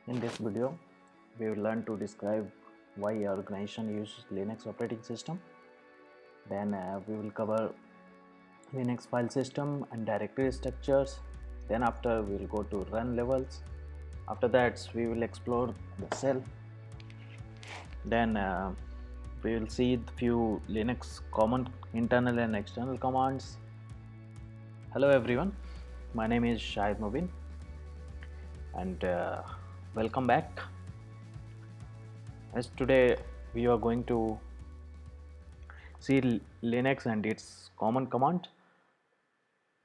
In this video, we will learn to describe why your organization uses Linux operating system. Then we will cover Linux file system and directory structures. Then after we will go to run levels. After that we will explore the shell. Then we will see the few Linux common internal and external commands. Hello everyone, my name is Shahid Mubin and welcome back. As today we are going to see Linux and its common command.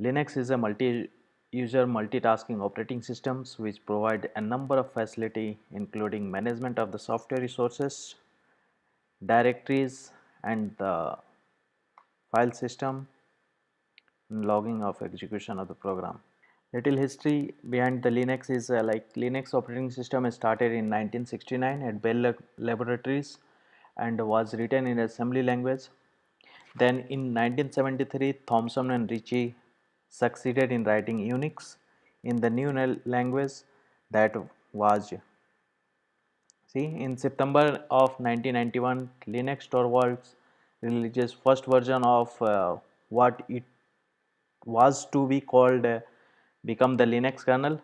Linux is a multi-user multitasking operating systems which provide a number of facility including management of the software resources, directories and the file system, and logging of execution of the program. Little history behind the Linux is like Linux operating system started in 1969 at Bell Laboratories and was written in assembly language. Then in 1973, Thomson and Ritchie succeeded in writing Unix in the new language that was. See, in September of 1991, Linux Torvalds releases first version of what it was to be called become the Linux kernel.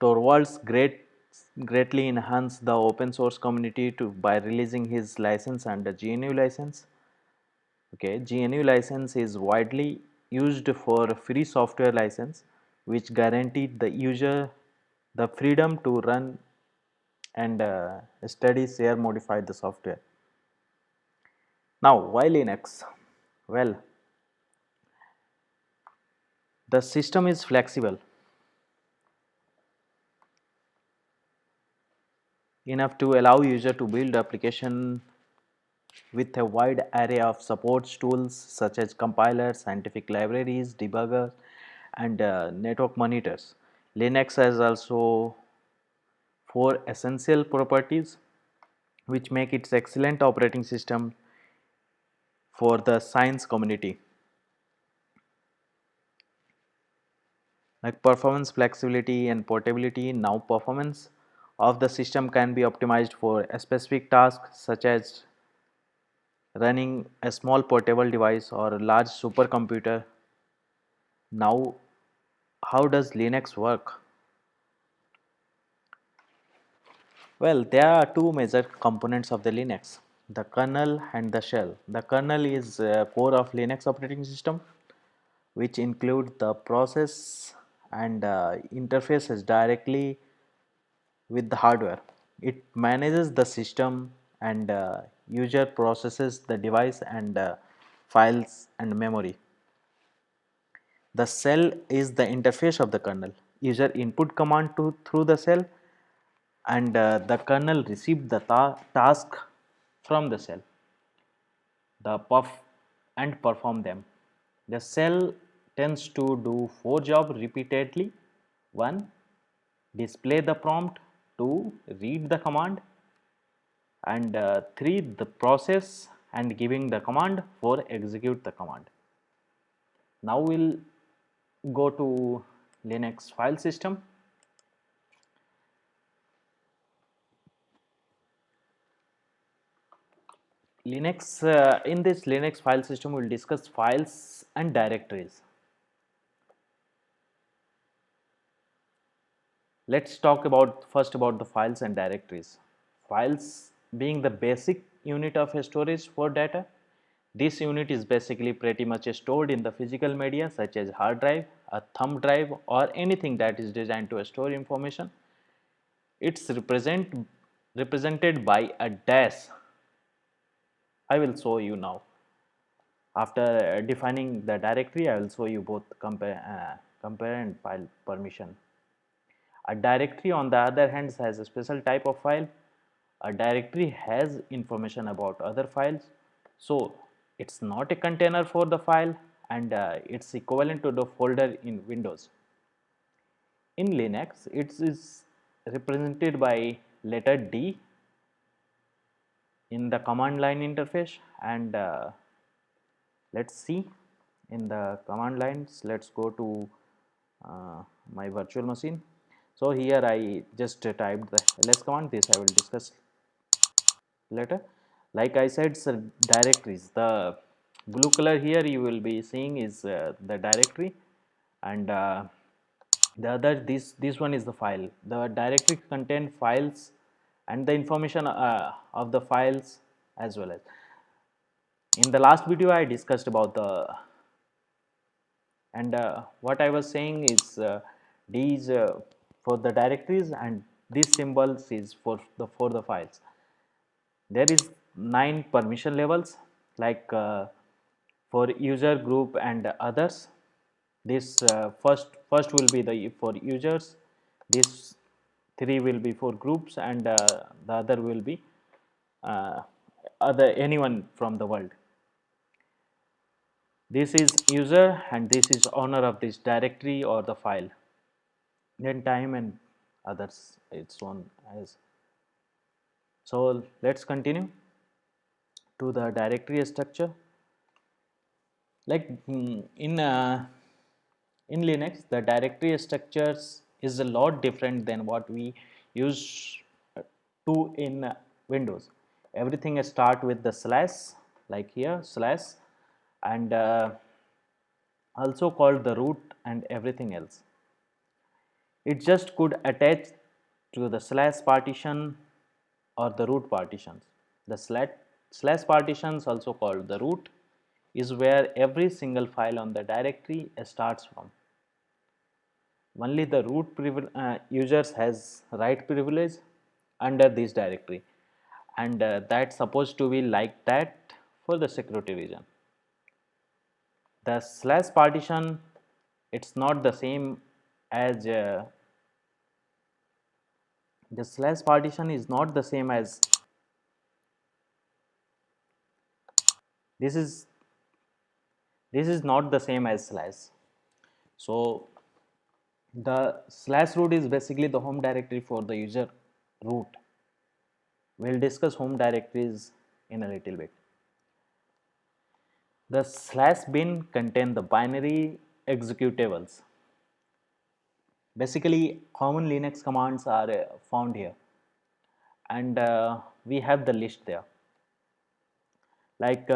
Torvalds greatly enhanced the open source community by releasing his license under GNU license. Okay, GNU license is widely used for free software license which guaranteed the user the freedom to run and study, share, modify the software. Now, why Linux? Well, the system is flexible enough to allow user to build application with a wide array of support tools such as compilers, scientific libraries, debuggers, and network monitors. Linux has also four essential properties which make it excellent operating system for the science community, like performance, flexibility and portability. Now performance of the system can be optimized for a specific task such as running a small portable device or a large supercomputer. Now, how does Linux work? Well, there are two major components of the Linux, the kernel and the shell. The kernel is core of Linux operating system, which include the process and interfaces directly with the hardware. It manages the system and user processes the device and files and memory. The shell is the interface of the kernel. User input command through the shell and the kernel received the task from the shell, the puff and perform them. The shell tends to do four jobs repeatedly. 1. Display the prompt. 2. Read the command. And 3. The process and giving the command. 4. Execute the command. Now we'll go to Linux file system. In this Linux file system, we'll discuss files and directories. Let's talk about first about the files and directories. Files being the basic unit of storage for data. This unit is basically pretty much stored in the physical media such as hard drive, a thumb drive or anything that is designed to store information. It's represented by a dash. I will show you now. After defining the directory, I will show you both compare and file permission. A directory on the other hand has a special type of file. A directory has information about other files. So it's not a container for the file and it's equivalent to the folder in Windows. In Linux, it is represented by letter D in the command line interface and let's see in the command lines. Let's go to my virtual machine. So here I just typed the ls command. This I will discuss later. Like I said, so directories, the blue color here you will be seeing is the directory, and the other, this one is the file. The directory contain files and the information of the files as well. As in the last video I discussed about the, and what I was saying is D is for the directories and these symbols is for the files. There is 9 permission levels, like for user, group and others. This first will be the for users, this 3 will be for groups, and the other will be uh, other anyone from the world. This is user and this is owner of this directory or the file. Then time and others, it's on as. So let's continue to the directory structure. Like in Linux, the directory structures is a lot different than what we use to in Windows. Everything start with the slash, like here slash, and also called the root and everything else. It just could attach to the slash partition or the root partitions. The slash partitions, also called the root, is where every single file on the directory starts from. Only the root users has write privilege under this directory, and that's supposed to be like that for the security reason. The slash partition, it's not the same as the slash partition is not the same as this is not the same as slash. So the slash root is basically the home directory for the user root. We'll discuss home directories in a little bit. The slash bin contain the binary executables. Basically, common Linux commands are found here, and we have the list there. Like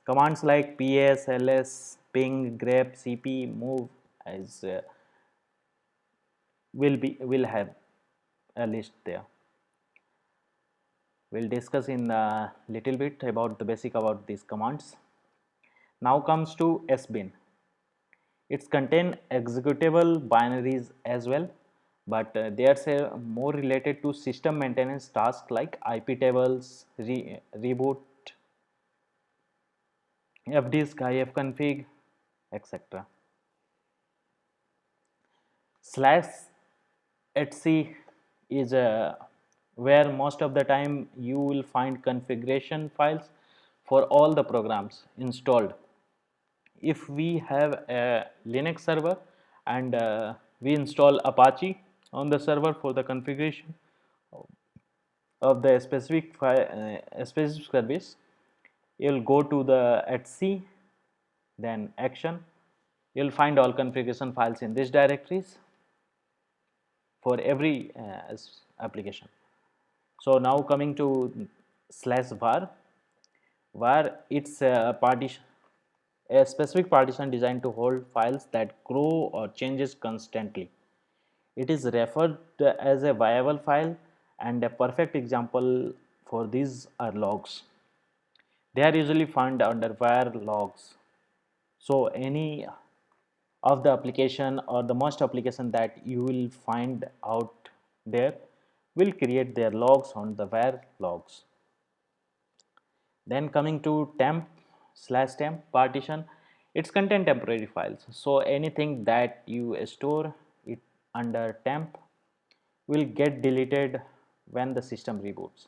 commands like ps, ls, ping, grep, cp, move as will have a list there. We'll discuss in a little bit about the basic about these commands. Now comes to sbin. It's contain executable binaries as well, but they are more related to system maintenance tasks like IP tables, reboot, fdisk, ifconfig, etc. Slash etc is where most of the time you will find configuration files for all the programs installed. If we have a Linux server and we install Apache on the server for the configuration of the specific specific service, you'll go to the etc, then action. You'll find all configuration files in these directories for every application. So now coming to slash var. Var, it's a partition, a specific partition designed to hold files that grow or changes constantly. It is referred as a viable file, and a perfect example for these are logs. They are usually found under var logs. So any of the application or the most application that you will find out there will create their logs on the var logs. Then coming to temp slash temp partition, it's contain temporary files. So anything that you store it under temp will get deleted when the system reboots.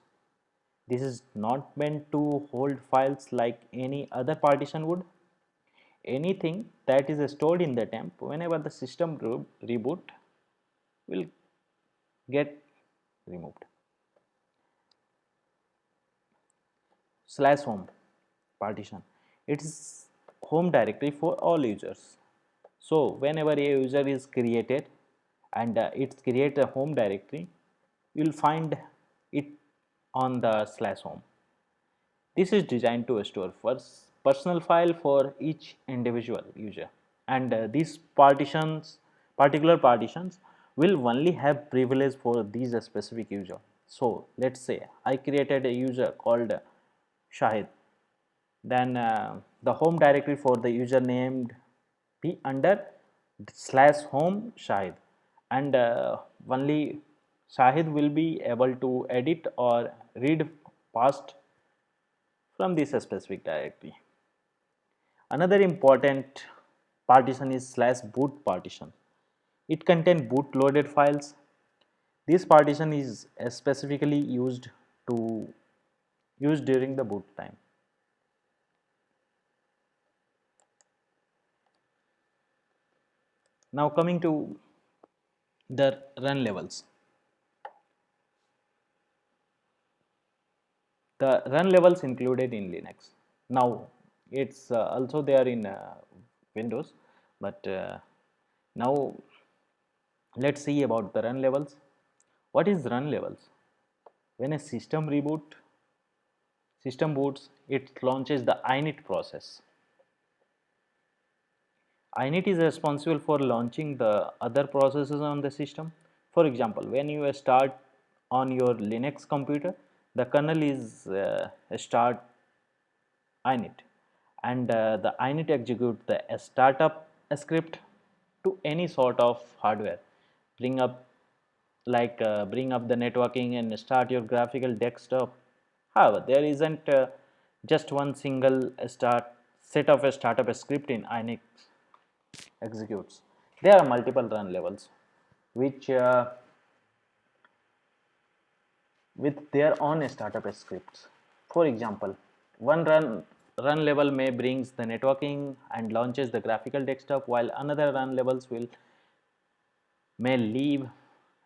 This is not meant to hold files like any other partition would. Anything that is stored in the temp, whenever the system reboot, will get removed. Slash home partition, it is home directory for all users. So whenever a user is created and it creates a home directory. You'll find it on the slash home. This is designed to store first personal file for each individual user, and these particular partitions, will only have privilege for these specific user. So let's say I created a user called Shahid, then the home directory for the user named be under slash home Shahid, and only Shahid will be able to edit or read past from this specific directory. Another important partition is slash boot partition. It contains boot loaded files. This partition is specifically used during the boot time. Now coming to the run levels. The run levels included in Linux. Now it's also there in Windows, but now let's see about the run levels. What is run levels? When a system boots, it launches the init process. Init is responsible for launching the other processes on the system. For example, when you start on your Linux computer, the kernel is start init, and the init executes the startup script to any sort of hardware. Bring up bring up the networking and start your graphical desktop. However, there isn't just one single start set of a startup script in init executes. There are multiple run levels which with their own startup scripts. For example, one run level may brings the networking and launches the graphical desktop, while another run levels will may leave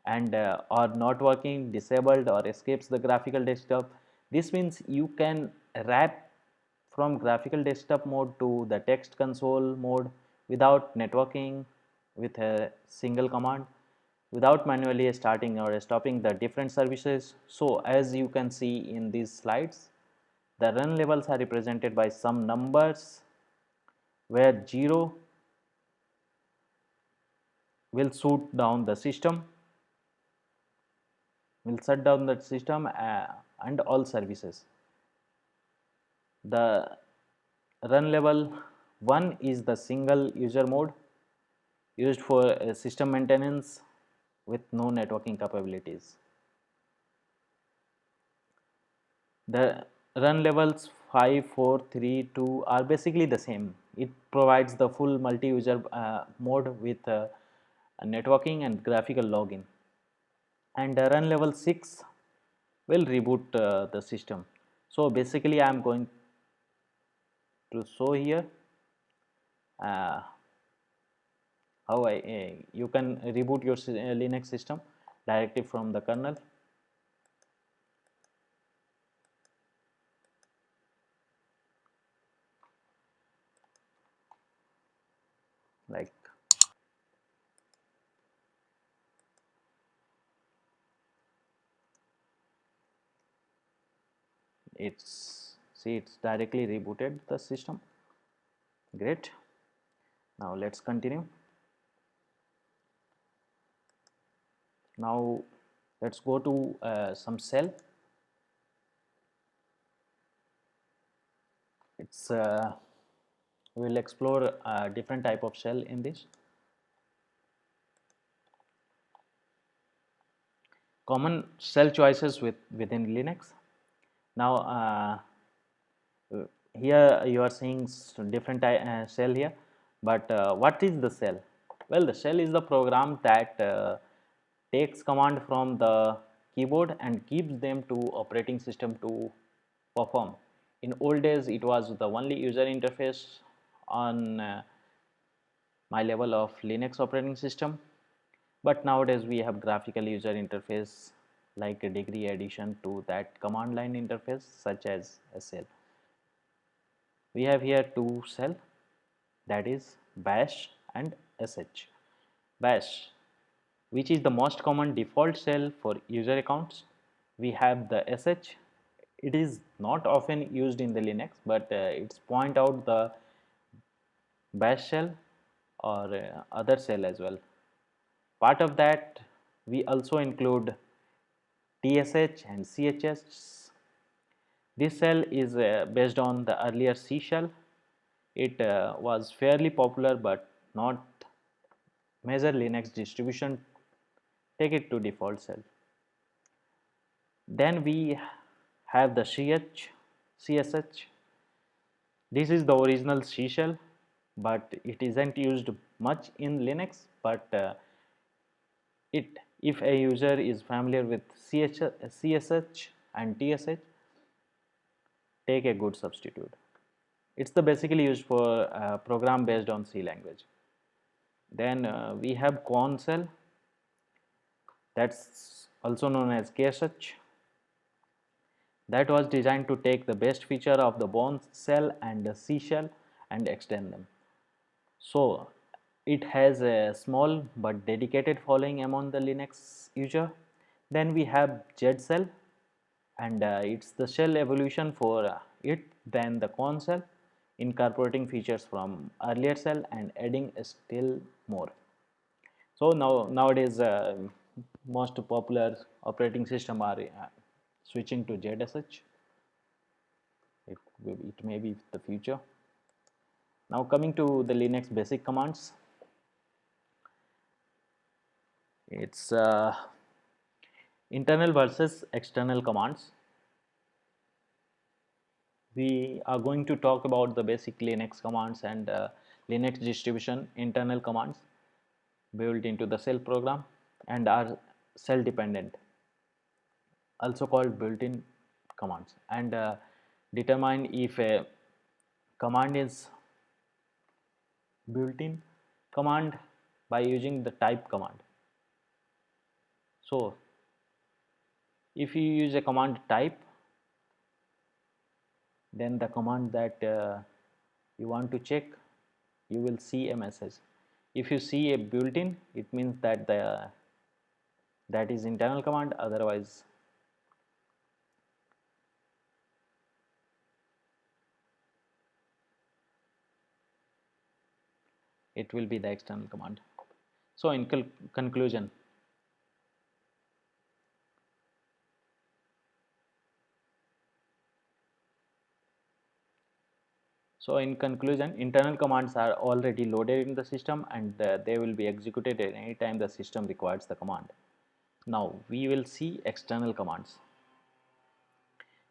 and are not working, disabled, or escapes the graphical desktop. This means you can wrap from graphical desktop mode to the text console mode without networking with a single command, without manually starting or stopping the different services. So as you can see in these slides, the run levels are represented by some numbers where 0 will shut down the system, and all services. The run level 1 is the single user mode used for system maintenance with no networking capabilities. The run levels 5, 4, 3, 2 are basically the same. It provides the full multi-user mode with networking and graphical login. And run level 6 will reboot the system. So basically I am going to show here uh, how you can reboot your Linux system directly from the kernel. Like it's directly rebooted the system. Great. Now let's continue. Now let's go to some shell. It's we will explore different type of shell in this. Common shell choices within Linux. Now here you are seeing different shell here, but what is the shell? Well, the shell is the program that takes command from the keyboard and gives them to operating system to perform. In old days, it was the only user interface on my level of Linux operating system, but nowadays we have graphical user interface like a degree addition to that command line interface such as a shell. We have here two shell, that is bash and sh. Bash which is the most common default shell for user accounts. We have the sh. It is not often used in the Linux, but it's point out the bash shell or other shell as well. Part of that, we also include tsh and chs. This shell is based on the earlier C shell. It was fairly popular, but not major Linux distribution take it to default shell. Then we have the CSH. This is the original C shell, but it isn't used much in Linux. But if a user is familiar with CSH and TSH, take a good substitute. It's the basically used for program based on C language. Then we have Korn shell, that's also known as KSH. That was designed to take the best feature of the Bourne shell and the C shell and extend them. So it has a small but dedicated following among the Linux user. Then we have Z shell, and it's the shell evolution for it than the Korn shell, incorporating features from earlier shell and adding still more. So nowadays most popular operating system are switching to ZSH. It may be the future. Now coming to the Linux basic commands, it's internal versus external commands. We are going to talk about the basic Linux commands and Linux distribution internal commands built into the shell program and are shell dependent, also called built-in commands, and determine if a command is built-in command by using the type command. So if you use a command type, then the command that you want to check, you will see a message. If you see a built-in, it means that that is internal command, otherwise it will be the external command. So in conclusion, internal commands are already loaded in the system, and they will be executed at any time the system requires the command. Now we will see external commands.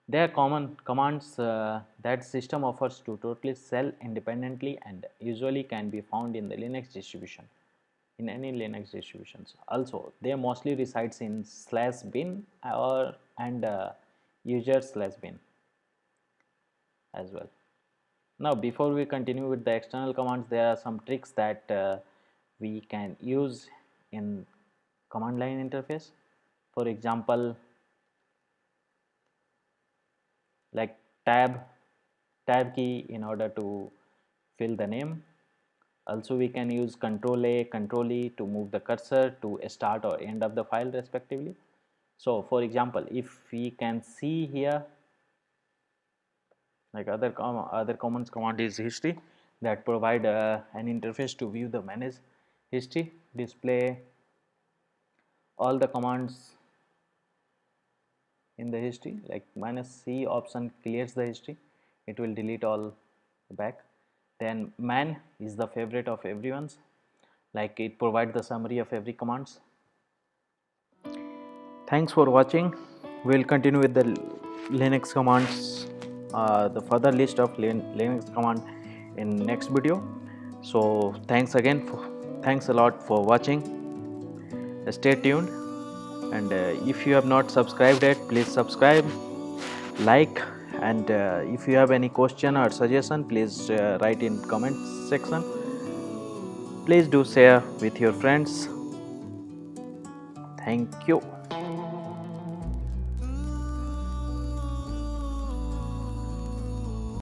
They are common commands that system offers to totally shell independently and usually can be found in the Linux distribution, in any Linux distributions. Also, they mostly resides in /bin or and user /bin as well. Now before we continue with the external commands, there are some tricks that we can use in command line interface. For example, like tab key in order to fill the name. Also we can use Control A, Control E to move the cursor to start or end of the file respectively. So for example, if we can see here, like other common command is history, that provide an interface to view the manage history, display all the commands in the history, like -C option clears the history, it will delete all back. Then man is the favorite of everyone's, like it provides the summary of every commands. Thanks for watching. We'll continue with the Linux commands, the further list of Linux command in next video. So thanks a lot for watching. Stay tuned, and if you have not subscribed yet, please subscribe, like, and if you have any question or suggestion, please write in comment section. Please do share with your friends. Thank you.